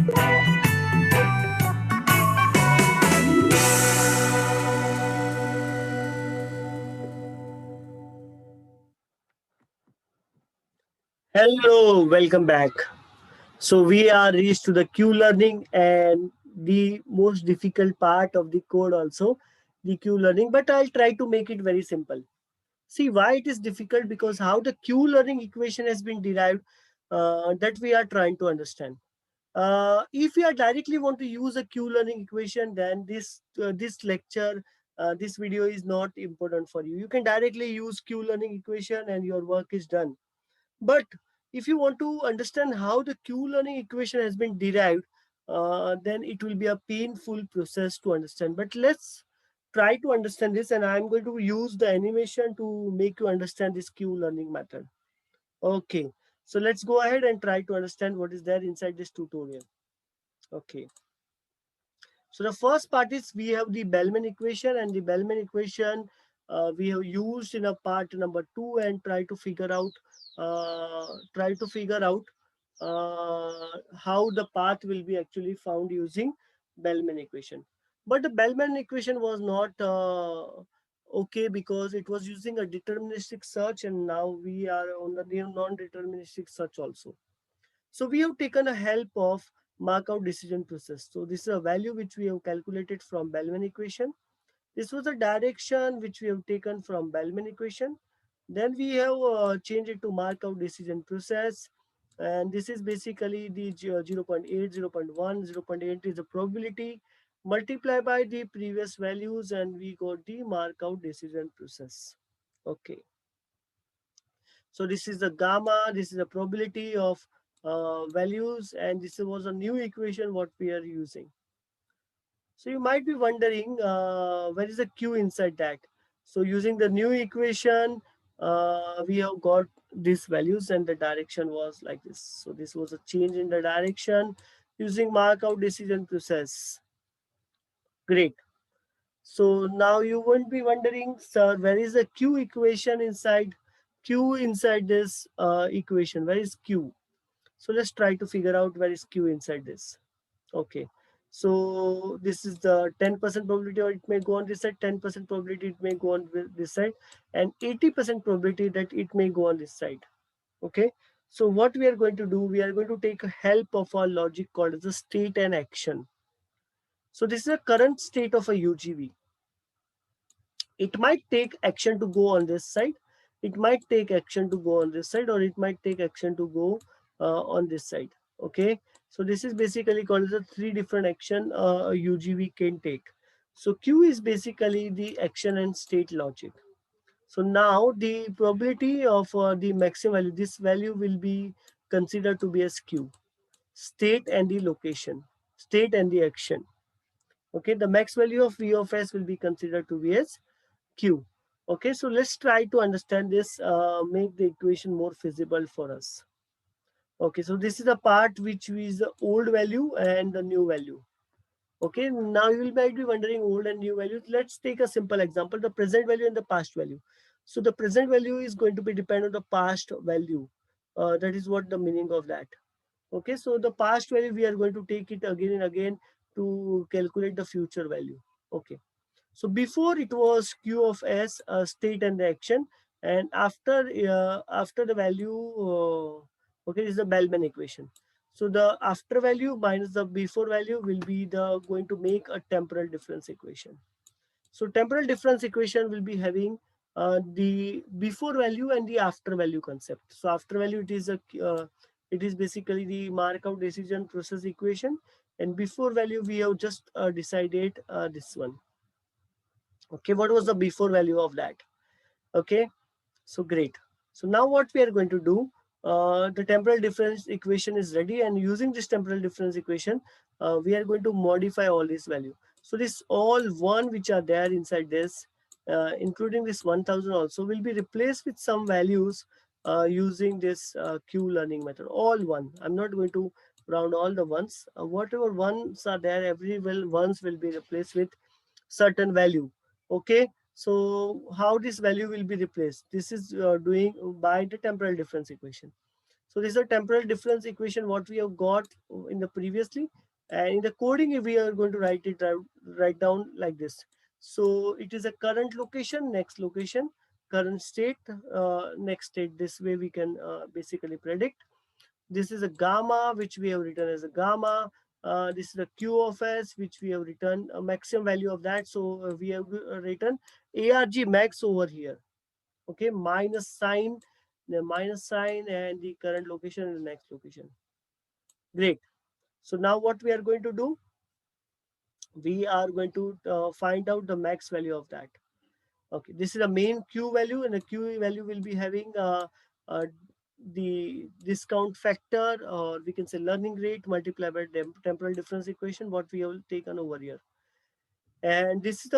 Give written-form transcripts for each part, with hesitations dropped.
Hello, welcome back. So we are reached to the Q learning and the most difficult part of the code also, the Q learning, but I'll try to make it very simple. See why it is difficult, because how the Q learning equation has been derived, that we are trying to understand. If you are directly want to use a Q learning equation, then this lecture, this video is not important for you. You can directly use Q learning equation and your work is done. But if you want to understand how the Q-learning equation has been derived, then it will be a painful process to understand. But let's try to understand this, and I'm going to use the animation to make you understand this Q-learning method. Okay, so let's go ahead and try to understand what is there inside this tutorial. Okay. So the first part is we have the Bellman equation, and the Bellman equation we have used in a part number 2, and try to figure out how the path will be actually found using Bellman equation. But the Bellman equation was not okay, because it was using a deterministic search, and now we are on the non-deterministic search also. So we have taken a help of Markov decision process. So this is a value which we have calculated from Bellman equation. This was a direction which we have taken from Bellman equation. Then we have changed it to Markov decision process. And this is basically the 0 0.8, 0 0.1, 0 0.8 is the probability multiplied by the previous values, and we got the Markov decision process. Okay. So this is the gamma, this is the probability of values, and this was a new equation what we are using. So you might be wondering where is the Q inside that. So using the new equation, we have got these values, and the direction was like this. So this was a change in the direction using Markov decision process. Great. So now you won't be wondering, sir, where is the Q equation inside? Q inside this equation, where is Q? So let's try to figure out where is Q inside this. Okay. So this is the 10% probability, or it may go on this side, 10% probability it may go on this side, and 80% probability that it may go on this side. Okay. So what we are going to do, we are going to take help of our logic called as the state and action. So this is a current state of a UGV. It might take action to go on this side, it might take action to go on this side, or it might take action to go on this side. Okay, so this is basically called the three different action a UGV can take. So Q is basically the action and state logic. So now the probability of the maximum value, this value will be considered to be as Q, state and the location, state and the action. Okay, the max value of V of S will be considered to be as Q. Okay, so let's try to understand this, make the equation more feasible for us. Okay, so this is the part which is the old value and the new value. Okay, now you might be wondering old and new values. Let's take a simple example, the present value and the past value. So the present value is going to be dependent on the past value. That is what the meaning of that. Okay, so the past value, we are going to take it again and again to calculate the future value. Okay. So before it was Q of S, state and the action, and after the value, okay, is the Bellman equation. So the after value minus the before value will be the going to make a temporal difference equation. So temporal difference equation will be having the before value and the after value concept. So after value, it is basically the Markov decision process equation, and before value we have just decided this one. Okay, what was the before value of that? Okay, so great. So now what we are going to do, the temporal difference equation is ready, and using this temporal difference equation, we are going to modify all this value. So this all one which are there inside this, including this 1000 also, will be replaced with some values using this Q learning method. All one. I'm not going to round all the ones. Whatever ones are there, every ones will be replaced with certain value. Okay, so how this value will be replaced? This is doing by the temporal difference equation. So this is a temporal difference equation what we have got in the previously, and in the coding we are going to write down like this. So it is a current location, next location, current state, next state. This way we can basically predict. This is a gamma which we have written as a gamma. This is a q of s which we have written a maximum value of that. So we have written arg max over here. Okay, minus sign, the minus sign, and the current location and the next location. Great. So now what we are going to do, we are going to find out the max value of that. Okay, this is the main q value, and the q value will be having uh, the discount factor, or we can say learning rate multiplied by temporal difference equation what we have taken over here. And this is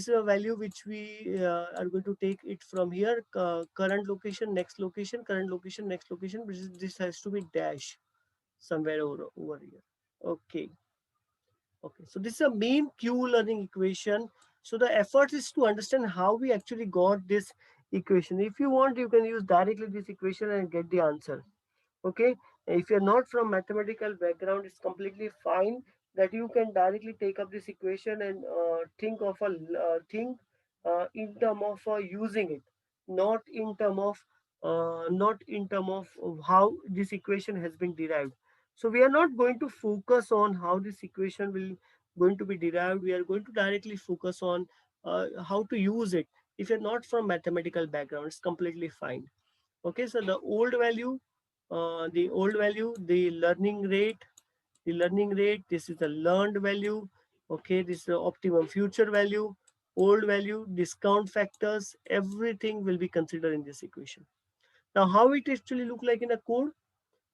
a value which we are going to take it from here, current location, next location, current location, next location, which is, this has to be dash somewhere over here. Okay. Okay, so this is a main Q learning equation. So the effort is to understand how we actually got this equation. If you want, you can use directly this equation and get the answer. Okay, if you're not from mathematical background, it's completely fine that you can directly take up this equation and think of a thing in term of using it, not in term of how this equation has been derived. So we are not going to focus on how this equation will going to be derived. We are going to directly focus on how to use it. If you're not from mathematical background, it's completely fine. Okay, so the old value, the learning rate, this is the learned value. Okay, this is the optimum future value, old value, discount factors, everything will be considered in this equation. Now, how it actually look like in a code?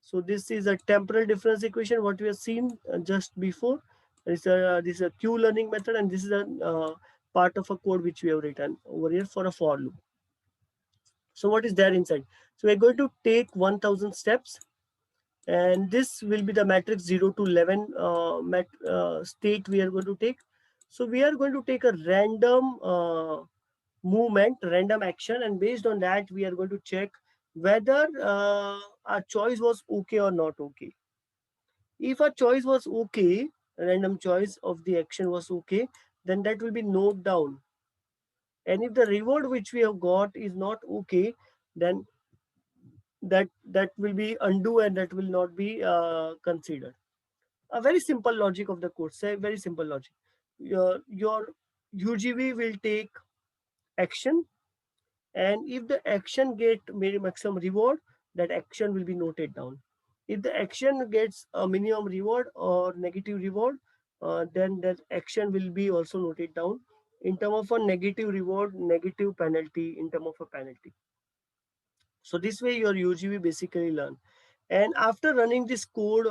So this is a temporal difference equation, what we have seen just before. This is a Q learning method, and this is a part of a code which we have written over here for a for loop. So what is there inside? So we're going to take 1000 steps, and this will be the matrix 0 to 11 state we are going to take. So we are going to take a random movement, random action, and based on that we are going to check whether our choice was okay or not okay. If our choice was okay, random choice of the action was okay, then that will be noted down. And if the reward which we have got is not okay, then that will be undo, and that will not be considered. A very simple logic of the course, say very simple logic. Your UGV will take action, and if the action get maximum reward, that action will be noted down. If the action gets a minimum reward or negative reward, then that action will be also noted down in term of a negative reward, negative penalty, in term of a penalty. So this way your UGV basically learn. And after running this code,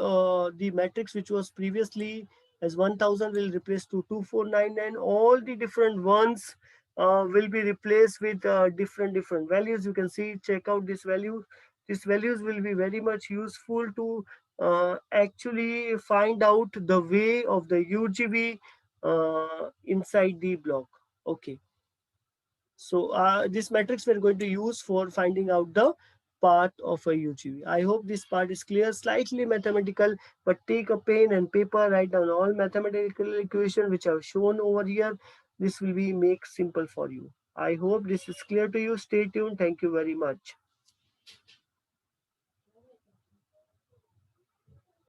the matrix which was previously as 1000 will replace to 2499. All the different ones will be replaced with different values. You can see, check out this value. These values will be very much useful to actually find out the way of the UGV inside the block. Okay. So this matrix we're going to use for finding out the path of a UGV. I hope this part is clear, slightly mathematical, but take a pen and paper, write down all mathematical equation which I've shown over here. This will be make simple for you. I hope this is clear to you. Stay tuned. Thank you very much.